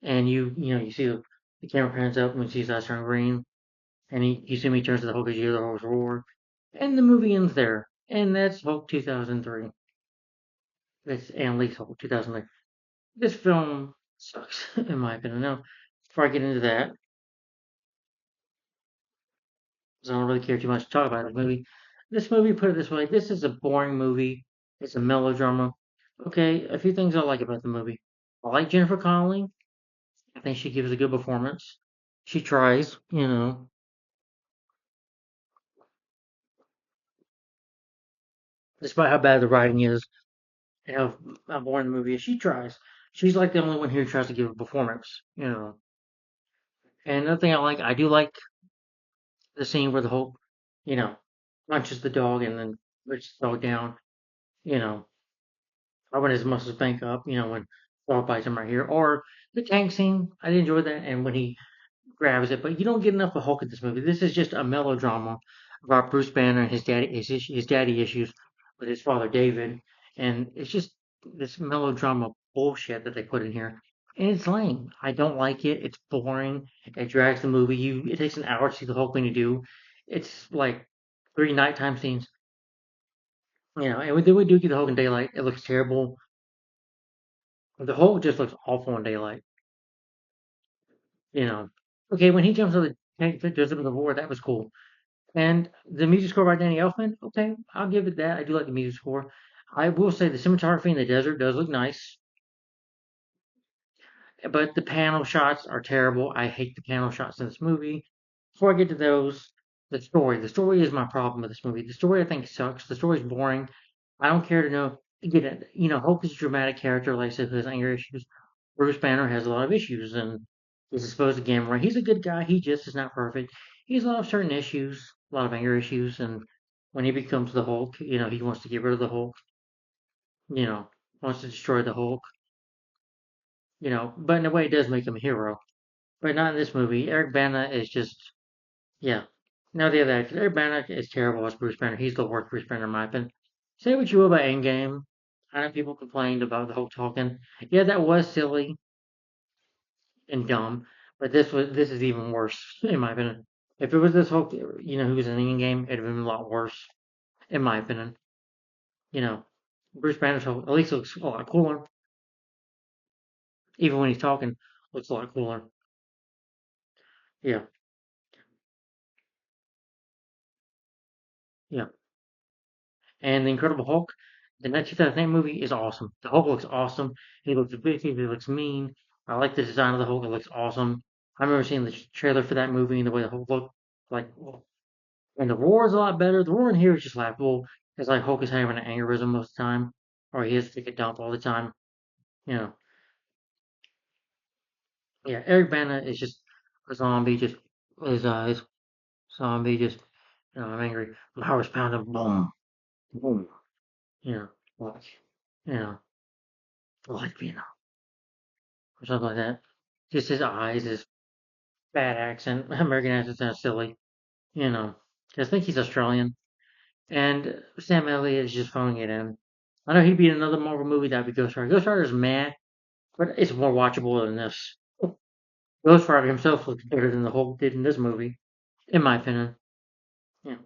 And you see the camera pans up when he sees his eyes turn green. And you see him, he turns to the Hulk as you hear the Hulk's roar. And the movie ends there. And that's Hulk 2003. That's Ann Lee's Hulk 2003. This film sucks, in my opinion. Now, before I get into that, because I don't really care too much to talk about this movie. This movie, put it this way, this is a boring movie. It's a melodrama. Okay, a few things I like about the movie. I like Jennifer Connelly. I think she gives a good performance. She tries, despite how bad the writing is and how boring the movie is. She tries. She's like the only one here who tries to give a performance. And another thing I do like the scene where the Hulk, you know, punches the dog and then puts the dog down. You know, or when his muscles bank up. When dog bites him right here. Or the tank scene. I did enjoy that. And when he grabs it, but you don't get enough of Hulk in this movie. This is just a melodrama about Bruce Banner and his daddy issues with his father David, and it's just this melodrama bullshit that they put in here, and it's lame. I don't like it. It's boring. It drags the movie. It takes an hour to see the Hulk when you do. It's like three nighttime scenes. And then we do get the Hulk in daylight. It looks terrible. The Hulk just looks awful in daylight. You know. Okay, when he jumps on the tank, does it with the war, that was cool. And the music score by Danny Elfman, okay, I'll give it that. I do like the music score. I will say the cinematography in the desert does look nice, but the panel shots are terrible. I hate the panel shots in this movie. Before I get to those, the story. The story is my problem with this movie. The story I think sucks. The story is boring. I don't care to know. Get it. Hulk is a dramatic character, like I said, who has anger issues. Bruce Banner has a lot of issues, and he's supposed to Gamora. He's a good guy. He just is not perfect. He has a lot of certain issues, a lot of anger issues, and when he becomes the Hulk, he wants to get rid of the Hulk. You know, wants to destroy the Hulk. But in a way, it does make him a hero. But not in this movie. Eric Bana is just, yeah. Now the other actor, Eric Bana is terrible as Bruce Banner. He's the worst Bruce Banner in my opinion. Say what you will about Endgame. I know people complained about the Hulk talking. Yeah, that was silly and dumb. But this is even worse in my opinion. If it was this Hulk, who was in the Endgame, it'd have been a lot worse in my opinion. You know, Bruce Banner's Hulk at least looks a lot cooler. Even when he's talking, looks a lot cooler. Yeah, yeah. And the Incredible Hulk, the 2008 movie is awesome. The Hulk looks awesome. He looks big. He looks mean. I like the design of the Hulk. It looks awesome. I remember seeing the trailer for that movie and the way the Hulk looked. Like, well, and the roar is a lot better. The roar in here is just laughable. It's like Hulk is having an aneurysm most of the time, or he has to take a dump all the time. You know, yeah. Eric Bana is just a zombie. Just his eyes, zombie. Just I'm angry. My heart was pounding. Boom, boom. You know, like, you know, like being or something like that. Just his eyes, his bad accent. American accent sounds silly, you know. 'Cause I think he's Australian. And Sam Elliott is just phoning it in. I know he'd be in another Marvel movie that'd be Ghost Rider. Ghost Rider is mad, but it's more watchable than this. Ghost Rider himself looks better than the Hulk did in this movie, in my opinion. Yeah.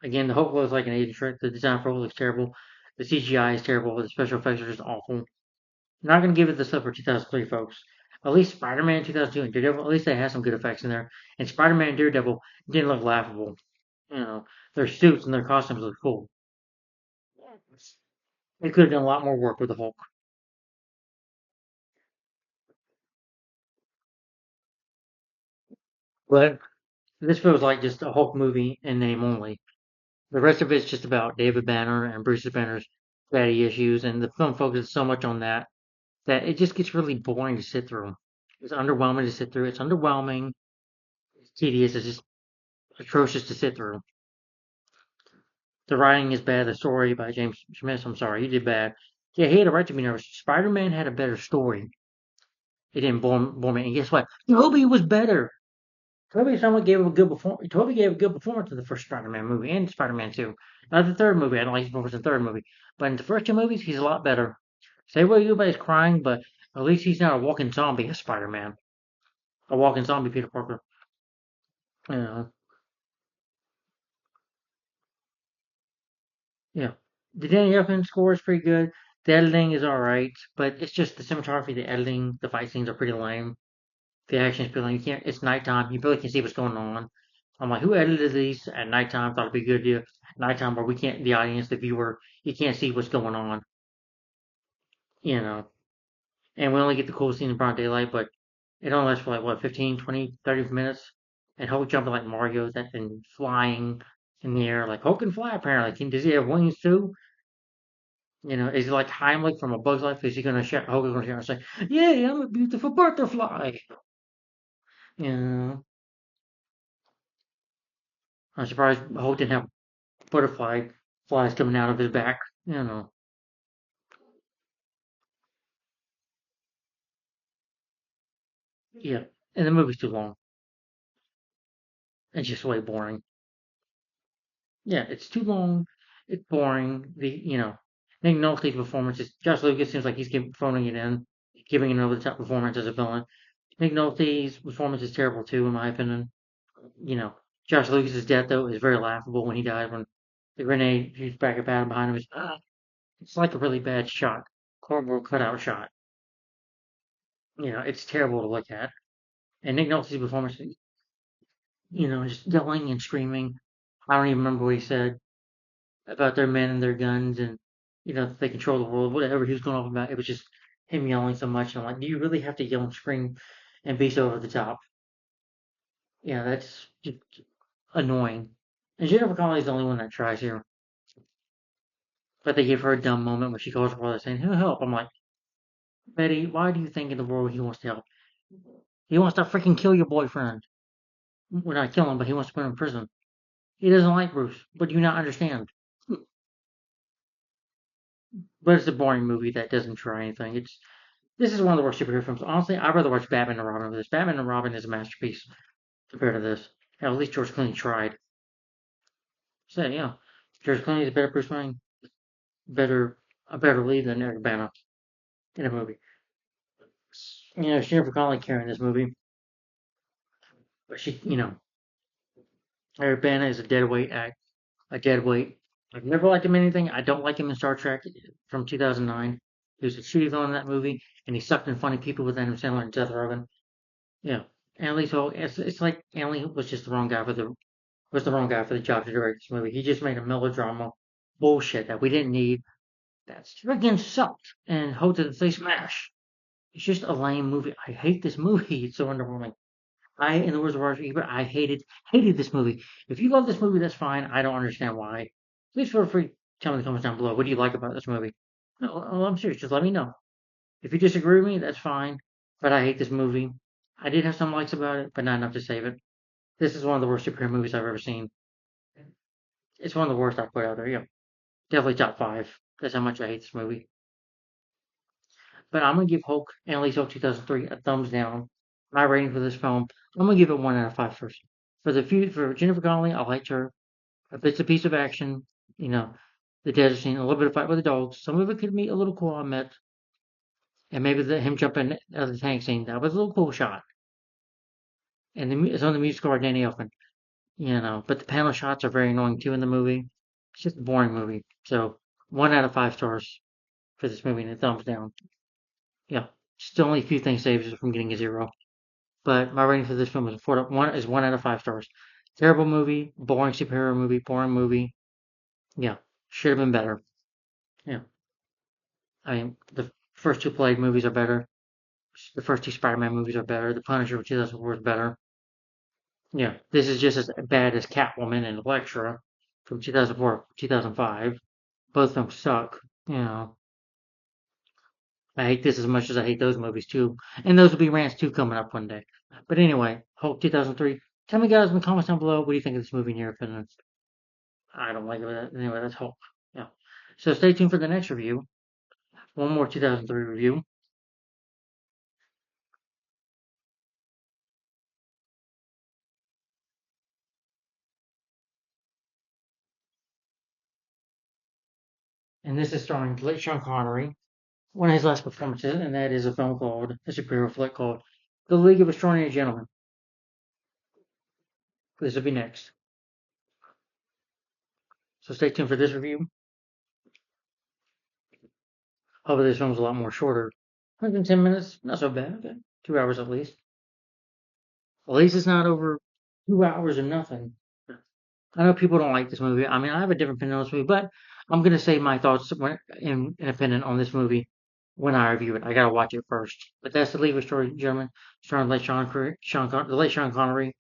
Again, the Hulk looks like an Asian Shrek. The design for Hulk looks terrible. The CGI is terrible. The special effects are just awful. Not gonna give it the stuff for 2003, folks. At least Spider-Man 2002 and Daredevil, at least they had some good effects in there. And Spider-Man and Daredevil didn't look laughable. Their suits and their costumes look cool. They could have done a lot more work with the Hulk. But this feels like just a Hulk movie in name only. The rest of it's just about David Banner and Bruce Banner's daddy issues, and the film focuses so much on that that it just gets really boring to sit through. It's underwhelming to sit through. It's underwhelming. It's tedious. It's just atrocious to sit through. The writing is bad. The story by James Smith, I'm sorry, he did bad. Yeah, he had a right to be nervous. Spider-Man had a better story. It didn't bore me. And guess what? Toby was better. Toby somewhat gave a good performance. Toby gave a good performance in the first Spider-Man movie and Spider-Man 2. Not the third movie. I don't like his performance in the third movie. But in the first two movies, he's a lot better. Say what you about, he's crying, but at least he's not a walking zombie as Spider-Man. A walking zombie Peter Parker. You know, yeah. The Danny Elfman score is pretty good. The editing is alright, but it's just the cinematography, the editing, the fight scenes are pretty lame. The action is pretty lame. You can't. It's nighttime. You really can see what's going on. I'm like, who edited these at nighttime? Thought it'd be good to nighttime where we can't, the audience, the viewer, you can't see what's going on. You know, and we only get the cool scene in broad daylight, but it only lasts for like what 15, 20, 30 minutes. And Hulk jumping like Mario that and flying in the air like Hulk can fly apparently. Does he have wings too? Is he like Heimlich from A Bug's Life? Is he gonna shout? Hulk is gonna shout and say, "Yay, I'm a beautiful butterfly." You know, I'm surprised Hulk didn't have butterfly flies coming out of his back. Yeah. And the movie's too long. It's just way boring. Yeah, it's too long. It's boring. Nick Nolte's performance is Josh Lucas seems like he's phoning it in, giving an over the top performance as a villain. Nick Nolte's performance is terrible too, in my opinion. You know, Josh Lucas's death though is very laughable when he died when the grenade shoots back at him behind him. It's like a really bad shot, cardboard cutout shot. It's terrible to look at. And Nick Nolte's performance, just yelling and screaming. I don't even remember what he said about their men and their guns and, they control the world, whatever he was going off about. It was just him yelling so much. I'm like, do you really have to yell and scream and be so over the top? Yeah, that's just annoying. And Jennifer Connelly's the only one that tries here. But they give her a dumb moment when she calls her brother saying, "He'll help." I'm like, Betty, why do you think in the world he wants to help? He wants to freaking kill your boyfriend. Well, not kill him, but he wants to put him in prison. He doesn't like Bruce, but do you not understand? But it's a boring movie that doesn't try anything. This is one of the worst superhero films. Honestly, I'd rather watch Batman and Robin over this. Batman and Robin is a masterpiece compared to this. Hell, at least George Clooney tried. So yeah, George Clooney is a better Bruce Wayne, a better lead than Eric Bana in a movie. Jennifer Connelly carrying this movie, but Eric Bana is a dead weight. I've never liked him in anything. I don't like him in Star Trek from 2009. He was a shitty villain in that movie, and he sucked in funny people with Adam Sandler and Seth Rogen. Yeah, it's like Anley was the wrong guy for the job to direct this movie. He just made a melodrama bullshit that we didn't need. That's freaking sucked. And Hope to Say Smash. It's just a lame movie. I hate this movie. It's so underwhelming. In the words of Roger Ebert, I hated this movie. If you love this movie, that's fine. I don't understand why. Please feel free to tell me in the comments down below. What do you like about this movie? No, I'm serious. Just let me know. If you disagree with me, that's fine. But I hate this movie. I did have some likes about it, but not enough to save it. This is one of the worst superhero movies I've ever seen. It's one of the worst I've put out there. Yeah, definitely top five. That's how much I hate this movie. But I'm gonna give Hulk and at least Hulk 2003 a thumbs down. My rating for this film, I'm gonna give it 1 out of 5 first. For Jennifer Connelly, I liked her. If it's a piece of action, you know, the desert scene, a little bit of fight with the dogs. Some of it could be a little cool, I admit. And maybe him jumping out of the tank scene, that was a little cool shot. And it's on the music score by Danny Elfman. But the panel shots are very annoying too in the movie. It's just a boring movie. So 1 out of 5 stars for this movie and a thumbs down. Yeah, still only a few things saves it from getting a 0. But my rating for this film is 1 out of 5 stars. Terrible movie, boring superhero movie, boring movie. Yeah, should have been better. Yeah, I mean the first two Blade movies are better. The first two Spider-Man movies are better. The Punisher of 2004 is better. Yeah, this is just as bad as Catwoman and Elektra from 2004, 2005. Both of them suck. You know, I hate this as much as I hate those movies too. And those will be rants too coming up one day. But anyway, Hulk 2003. Tell me guys in the comments down below, what do you think of this movie in your opinion? I don't like it. Anyway, that's Hulk. Yeah. So stay tuned for the next review. One more 2003 review. And this is starring late Sean Connery. One of his last performances, and that is a film called, a superhero flick called The League of Extraordinary Gentlemen. This will be next. So stay tuned for this review. Hopefully this film's a lot more shorter. 110 minutes, not so bad. Okay. 2 hours at least. At least it's not over 2 hours of nothing. I know people don't like this movie. I mean, I have a different opinion on this movie, but I'm gonna say my thoughts in opinion on this movie when I review it. I gotta watch it first. But that's the League of Story, gentlemen. Starring late the late Sean Connery.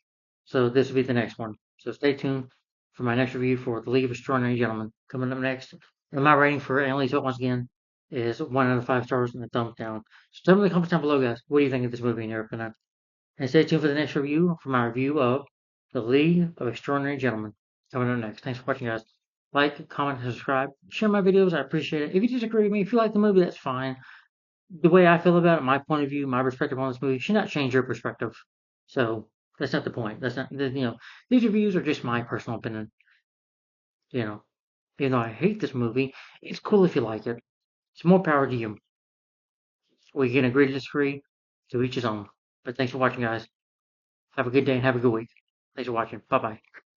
So this will be the next one. So stay tuned for my next review for the League of Extraordinary Gentlemen. Coming up next, and my rating for Annalise once again is 1 out of 5 stars and a thumbs down. So tell me in the comments down below, guys. What do you think of this movie in your opinion? And stay tuned for the next review for my review of The League of Extraordinary Gentlemen. Coming up next. Thanks for watching, guys. Like, comment, subscribe, share my videos. I appreciate it. If you disagree with me, if you like the movie, that's fine. The way I feel about it, my point of view, my perspective on this movie should not change your perspective. So that's not the point. That's not, these reviews are just my personal opinion. You know, even though I hate this movie, it's cool if you like it. It's more power to you. We can agree to disagree, to each his own. But thanks for watching, guys. Have a good day and have a good week. Thanks for watching. Bye bye.